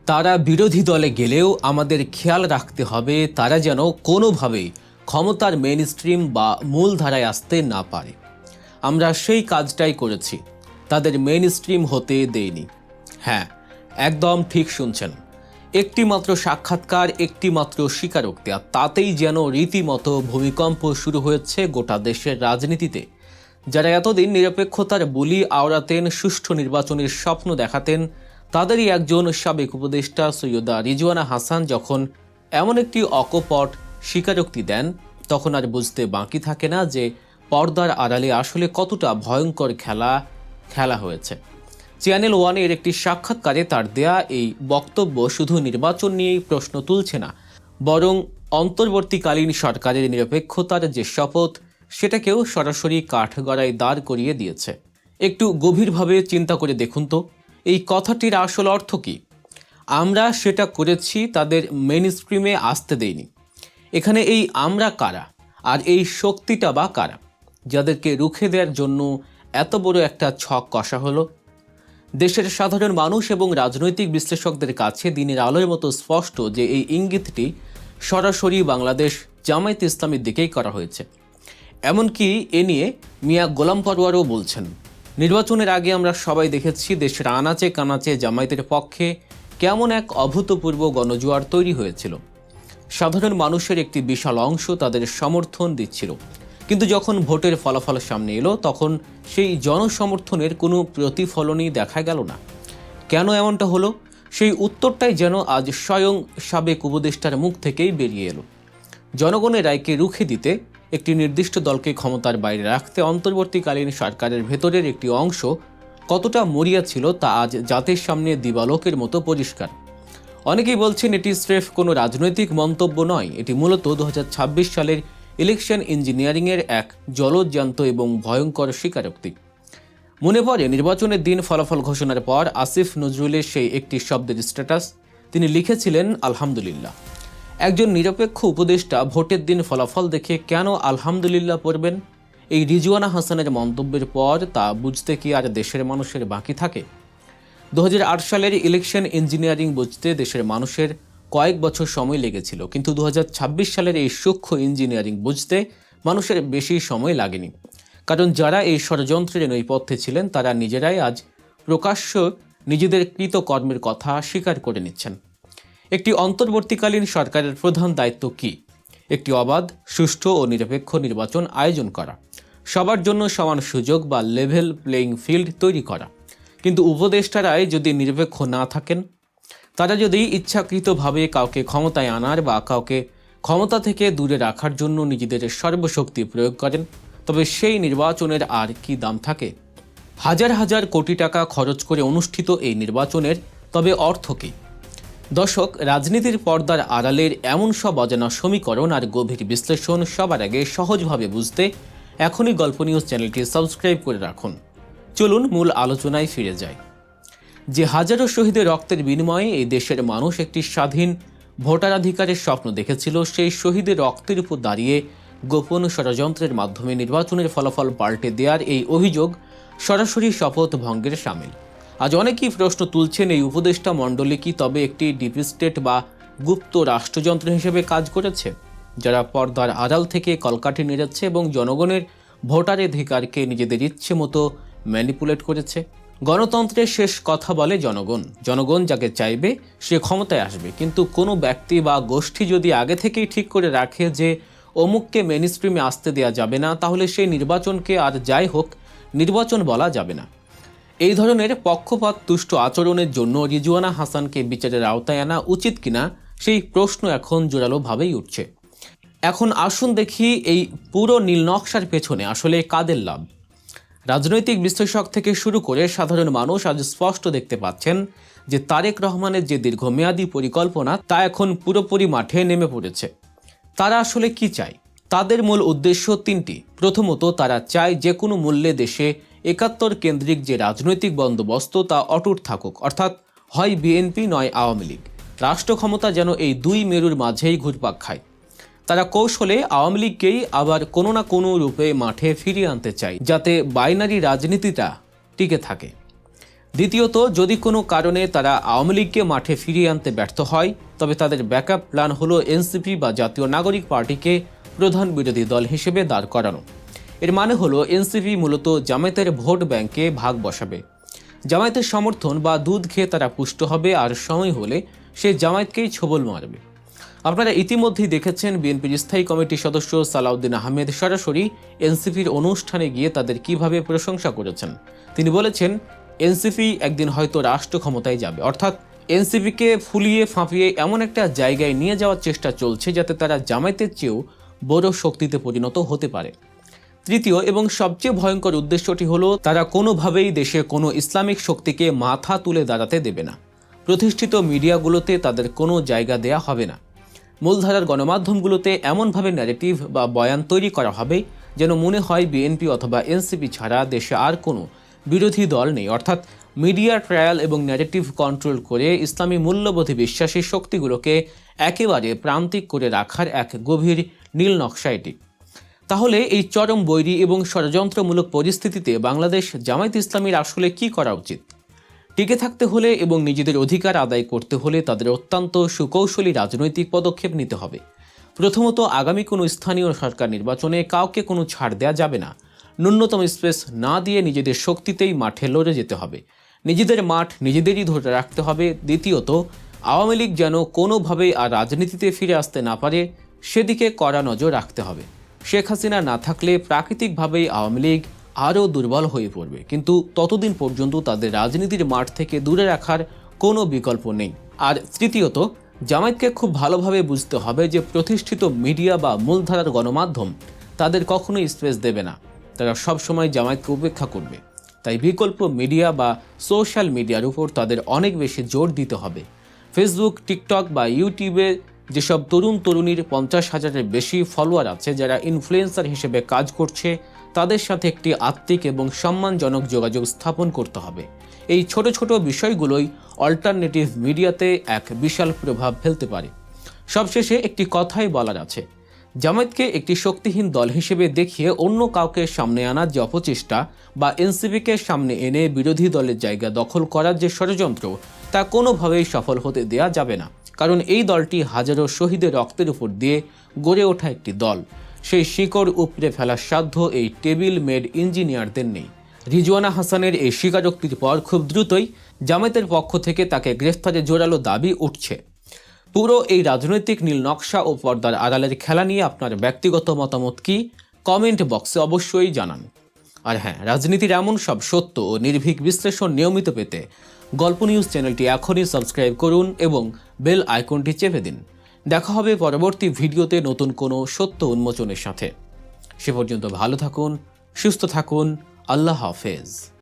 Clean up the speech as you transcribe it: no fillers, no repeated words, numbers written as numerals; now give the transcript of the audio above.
তারা বিরোধী দলে গেলেও আমাদের খেয়াল রাখতে হবে তারা যেন কোনোভাবেই ক্ষমতার মেইন স্ট্রিম বা মূল ধারায় আসতে না পারে। আমরা সেই কাজটাই করেছি, তাদের মেইন স্ট্রিম হতে দেইনি। হ্যাঁ, একদম ঠিক শুনছেন। একটি মাত্র সাক্ষাৎকার, একটি মাত্র স্বীকারোক্তি, আর তাতেই যেন রীতিমতো ভূমিকম্প শুরু হয়েছে গোটা দেশের রাজনীতিতে। যারা এতদিন নিরপেক্ষতার বুলি আওড়াতেন, সুষ্ঠু নির্বাচনের স্বপ্ন দেখাতেন, তাদেরই একজন সাবেক উপদেষ্টা সৈয়দা রিজওয়ানা হাসান যখন এমন একটি অকপট স্বীকারোক্তি দেন, তখন আর বুঝতে বাকি থাকে না যে পর্দার আড়ালে আসলে কতটা ভয়ঙ্কর খেলা হয়েছে। চ্যানেল ওয়ানের একটি সাক্ষাৎকারে তার দেয়া এই বক্তব্য শুধু নির্বাচন নিয়েই প্রশ্ন তুলছে না, বরং অন্তর্বর্তীকালীন সরকারের নিরপেক্ষতার যে শপথ, সেটাকেও সরাসরি কাঠগড়ায় দাঁড় করিয়ে দিয়েছে। একটু গভীরভাবে চিন্তা করে দেখুন তো, এই কথাটির আসল অর্থ কী? আমরা সেটা করেছি, তাদের মেইন স্ট্রিমে আসতে দেইনি। এখানে এই আমরা কারা, আর এই শক্তিটা বা কারা, যাদেরকে রুখে দেওয়ার জন্য এত বড় একটা ছক কষা হলো? দেশের সাধারণ মানুষ এবং রাজনৈতিক বিশ্লেষকদের কাছে দিনের আলোর মতো স্পষ্ট যে এই ইঙ্গিতটি সরাসরি বাংলাদেশ জামায়াতে ইসলামীর দিকেই করা হয়েছে। এমনকি এ নিয়ে মিয়া গোলাম পরোয়ারও বলছেন, নির্বাচনের আগে আমরা সবাই দেখেছি দেশের আনাচে কানাচে জামায়াতের পক্ষে কেমন এক অভূতপূর্ব গণজোয়ার তৈরি হয়েছিল। সাধারণ মানুষের একটি বিশাল অংশ তাদের সমর্থন দিচ্ছিল, কিন্তু যখন ভোটের ফলাফল সামনে এলো তখন সেই জনসমর্থনের কোনো প্রতিফলনই দেখা গেল না। কেন এমনটা হলো, সেই উত্তরটাই যেন আজ স্বয়ং সাবেক উপদেষ্টার মুখ থেকেই বেরিয়ে এলো। জনগণের রায়কে রুখে দিতে, একটি নির্দিষ্ট দলকে ক্ষমতার বাইরে রাখতে অন্তর্বর্তীকালীন সরকারের ভেতরের একটি অংশ কতটা মরিয়া ছিল তা আজ জাতির সামনে দিবালোকের মতো পরিষ্কার। অনেকেই বলছেন এটি স্রেফ কোনো রাজনৈতিক মন্তব্য নয়, এটি মূলত 2026 সালের ইলেকশন ইঞ্জিনিয়ারিংয়ের এক জলজ্যান্ত এবং ভয়ঙ্কর স্বীকারোক্তি। মনে পড়ে নির্বাচনের দিন ফলাফল ঘোষণার পর আসিফ নজরুলের সেই একটি শব্দের স্ট্যাটাস। তিনি লিখেছিলেন, আলহামদুলিল্লাহ। একজন নিরপেক্ষ উপদেষ্টা ভোটের দিন ফলাফল দেখে কেন আলহামদুলিল্লাহ পড়বেন? এই রিজওয়ানা হাসানের মন্তব্যের পর তা বুঝতে কি আর দেশের মানুষের বাকি থাকে? 2008 সালের ইলেকশন ইঞ্জিনিয়ারিং বুঝতে দেশের মানুষের কয়েক বছর সময় লেগেছিল, কিন্তু 2026 সালের এই সূক্ষ্ম ইঞ্জিনিয়ারিং বুঝতে মানুষের বেশি সময় লাগেনি। কারণ যারা এই ষড়যন্ত্রের নেপথ্যে ছিলেন তারা নিজেরাই আজ প্রকাশ্য নিজেদের কৃতকর্মের কথা স্বীকার করে নিচ্ছেন। একটি অন্তর্বর্তীকালীন সরকারের প্রধান দায়িত্ব কি? একটি অবাধ, সুষ্ঠু ও নিরপেক্ষ নির্বাচন আয়োজন করা, সবার জন্য সমান সুযোগ বা লেভেল প্লেইং ফিল্ড তৈরি করা। কিন্তু উপদেষ্টারাই যদি নিরপেক্ষ না থাকেন, তারা যদি ইচ্ছাকৃতভাবে কাউকে ক্ষমতায় আনার বা কাউকে ক্ষমতা থেকে দূরে রাখার জন্য নিজেদের সর্বশক্তি প্রয়োগ করেন, তবে সেই নির্বাচনের আর কি দাম থাকে? হাজার হাজার কোটি টাকা খরচ করে অনুষ্ঠিত এই নির্বাচনের তবে অর্থ কী? দর্শক, রাজনীতির পর্দার আড়ালের এমন সব অজানা সমীকরণ আর গভীর বিশ্লেষণ সবার আগে সহজভাবে বুঝতে এখনই গল্প নিউজ চ্যানেলটি সাবস্ক্রাইব করে রাখুন। চলুন মূল আলোচনায় ফিরে যাই। যে হাজারো শহীদের রক্তের বিনিময়ে এই দেশের মানুষ একটি স্বাধীন ভোটাধিকারের স্বপ্ন দেখেছিল, সেই শহীদের রক্তের উপর দাঁড়িয়ে গোপন ষড়যন্ত্রের মাধ্যমে নির্বাচনের ফলাফল পাল্টে দেওয়ার এই অভিযোগ সরাসরি শপথ ভঙ্গের শামিল। আজ অনেকেই প্রশ্ন তুলছেন, এই উপদেষ্টা মণ্ডলী কি তবে একটি ডিপ স্টেট বা গুপ্ত রাষ্ট্রযন্ত্র হিসেবে কাজ করেছে, যারা পর্দার আড়াল থেকে কলকাঠি নেড়েছে এবং জনগণের ভোটাধিকারকে নিজেদের ইচ্ছে মতো ম্যানিপুলেট করেছে? গণতন্ত্রের শেষ কথা বলে জনগণ। জনগণ যাকে চাইবে সে ক্ষমতায় আসবে, কিন্তু কোনো ব্যক্তি বা গোষ্ঠী যদি আগে থেকেই ঠিক করে রাখে যে অমুককে মেইন স্ট্রিমে আসতে দেওয়া যাবে না, তাহলে সেই নির্বাচনকে আর যাই হোক নির্বাচন বলা যাবে না। এই ধরনের পক্ষপাত তুষ্ট আচরণের জন্য রিজওয়ানা হাসানকে বিচারের আওতায় আনা উচিত কিনা, সেই প্রশ্ন এখন জোরালোভাবেই উঠছে। এখন আসুন দেখি এই পুরো নীলনকশার পেছনে আসলে কাদের লাভ। রাজনৈতিক বিশ্লেষক থেকে শুরু করে সাধারণ মানুষ আজ স্পষ্ট দেখতে পাচ্ছেন যে তারেক রহমানের যে দীর্ঘমেয়াদী পরিকল্পনা তা এখন পুরোপুরি মাঠে নেমে পড়েছে। তারা আসলে কি চায়? তাদের মূল উদ্দেশ্য তিনটি। প্রথমত, তারা চায় যে কোনো মূল্যে দেশে ৭১ কেন্দ্রিক যে রাজনৈতিক বন্দোবস্ত তা অটুট থাকুক, অর্থাৎ হয় বিএনপি নয় আওয়ামী লীগ। রাষ্ট্র ক্ষমতা যেন এই দুই মেরুর মাঝেই ঘুরপাক খায়। তারা কৌশলে আওয়ামী লীগকেই আবার কোনো না কোনো রূপে মাঠে ফিরিয়ে আনতে চায়, যাতে বাইনারি রাজনীতিটা টিকে থাকে। দ্বিতীয়ত, যদি কোনো কারণে তারা আওয়ামী লীগকে মাঠে ফিরিয়ে আনতে ব্যর্থ হয়, তবে তাদের ব্যাকআপ প্ল্যান হলো এনসিপি বা জাতীয় নাগরিক পার্টিকে প্রধান বিরোধী দল হিসেবে দাঁড় করানো। এর মানে হলো এনসিপি মূলত জামায়াতের ভোট ব্যাংকে ভাগ বসাবে। জামায়াতের সমর্থন বা দুধ খেয়ে তারা পুষ্ট হবে, আর সময় হলে সে জামায়াতকেই ছোবল মারবে। আপনারা ইতিমধ্যেই দেখেছেন বিএনপির স্থায়ী কমিটির সদস্য সালাউদ্দিন আহমেদ সরাসরি এনসিপির অনুষ্ঠানে গিয়ে তাদের কিভাবে প্রশংসা করেছেন। তিনি বলেছেন, এনসিপি একদিন হয়তো রাষ্ট্র ক্ষমতায় যাবে, অর্থাৎ এনসিপিকে ফুলিয়ে ফাঁপিয়ে এমন একটা জায়গায় নিয়ে যাওয়ার চেষ্টা চলছে যাতে তারা জামায়াতের চেয়েও বড় শক্তিতে পরিণত হতে পারে। তৃতীয় এবং সবচেয়ে ভয়ঙ্কর উদ্দেশ্যটি হলো, তারা কোনোভাবেই দেশে কোনো ইসলামিক শক্তিকে মাথা তুলে দাঁড়াতে দেবে না। প্রতিষ্ঠিত মিডিয়াগুলোতে তাদের কোনো জায়গা দেয়া হবে না। মূলধারার গণমাধ্যমগুলোতে এমনভাবে ন্যারেটিভ বা বয়ান তৈরি করা হবে যেন মনে হয় বিএনপি অথবা এনসিপি ছাড়া দেশে আর কোনো বিরোধী দল নেই, অর্থাৎ মিডিয়া ট্রায়াল এবং ন্যারেটিভ কন্ট্রোল করে ইসলামী মূল্যবোধে বিশ্বাসী শক্তিগুলোকে একেবারে প্রান্তিক করে রাখার এক গভীর নীল নকশা এটি। তাহলে এই চরম বৈরী এবং ষড়যন্ত্রমূলক পরিস্থিতিতে বাংলাদেশ জামায়াত ইসলামীর আসলে কি করা উচিত? টিকে থাকতে হলে এবং নিজেদের অধিকার আদায় করতে হলে তাদের অত্যন্ত সুকৌশলী রাজনৈতিক পদক্ষেপ নিতে হবে। প্রথমত, আগামী কোনো স্থানীয় সরকার নির্বাচনে কাউকে কোনো ছাড় দেওয়া যাবে না। ন্যূনতম স্পেস না দিয়ে নিজেদের শক্তিতেই মাঠে লড়ে যেতে হবে। নিজেদের মাঠ নিজেদেরই ধরে রাখতে হবে। দ্বিতীয়ত, আওয়ামী লীগ যেন কোনোভাবেই আর রাজনীতিতে ফিরে আসতে না পারে, সেদিকে কড়া নজর রাখতে হবে। শেখ হাসিনা না থাকলে প্রাকৃতিকভাবেই আওয়ামী লীগ আরও দুর্বল হয়ে পড়বে, কিন্তু ততদিন পর্যন্ত তাদের রাজনীতির মাঠ থেকে দূরে রাখার কোনো বিকল্প নেই। আর তৃতীয়ত, জামায়াতকে খুব ভালোভাবে বুঝতে হবে যে প্রতিষ্ঠিত মিডিয়া বা মূলধারার গণমাধ্যম তাদের কখনোই স্পেস দেবে না। তারা সবসময় জামায়াতকে উপেক্ষা করবে। তাই বিকল্প মিডিয়া বা সোশ্যাল মিডিয়ার উপর তাদের অনেক বেশি জোর দিতে হবে। ফেসবুক, টিকটক বা ইউটিউবে যেসব তরুণ তরুণীর 50,000-এর বেশি ফলোয়ার আছে, যারা ইনফ্লুয়েন্সার হিসেবে কাজ করছে, তাদের সাথে একটি আত্মিক এবং সম্মানজনক যোগাযোগ স্থাপন করতে হবে। এই ছোট ছোট বিষয়গুলোই অল্টারনেটিভ মিডিয়াতে এক বিশাল প্রভাব ফেলতে পারে। সবশেষে একটি কথাই বলার আছে, জামায়াতকে একটি শক্তিহীন দল হিসেবে দেখিয়ে অন্য কাউকে সামনে আনার যে অপচেষ্টা বা এনসিপিকে সামনে এনে বিরোধী দলের জায়গা দখল করার যে ষড়যন্ত্র, তা কোনোভাবেই সফল হতে দেয়া যাবে না। কারণ এই দলটি হাজারো শহীদের রক্তের উপর দিয়ে গড়ে ওঠা একটি দল। সেই শিকড় উপড়ে ফেলার সাধ্য এই টেবিল মেড ইঞ্জিনিয়ারদের নেই। রিজওয়ানা হাসানের এই স্বীকারোক্তির পর খুব দ্রুতই জামায়াতের পক্ষ থেকে তাকে গ্রেফতারের জোরালো দাবি উঠছে। পুরো এই রাজনৈতিক নীল নকশা ও পর্দার আড়ালের খেলা নিয়ে আপনার ব্যক্তিগত মতামত কি? কমেন্ট বক্সে অবশ্যই জানান। আর হ্যাঁ, রাজনীতির এমন সব সত্য ও নির্ভীক বিশ্লেষণ নিয়মিত পেতে গল্প নিউজ চ্যানেলটি এখনই সাবস্ক্রাইব করুন এবং বেল আইকনটি চেপে দিন। দেখা হবে পরবর্তী ভিডিওতে নতুন কোনো সত্য উন্মোচনের সাথে। সে পর্যন্ত ভালো থাকুন, সুস্থ থাকুন। আল্লাহ হাফেজ।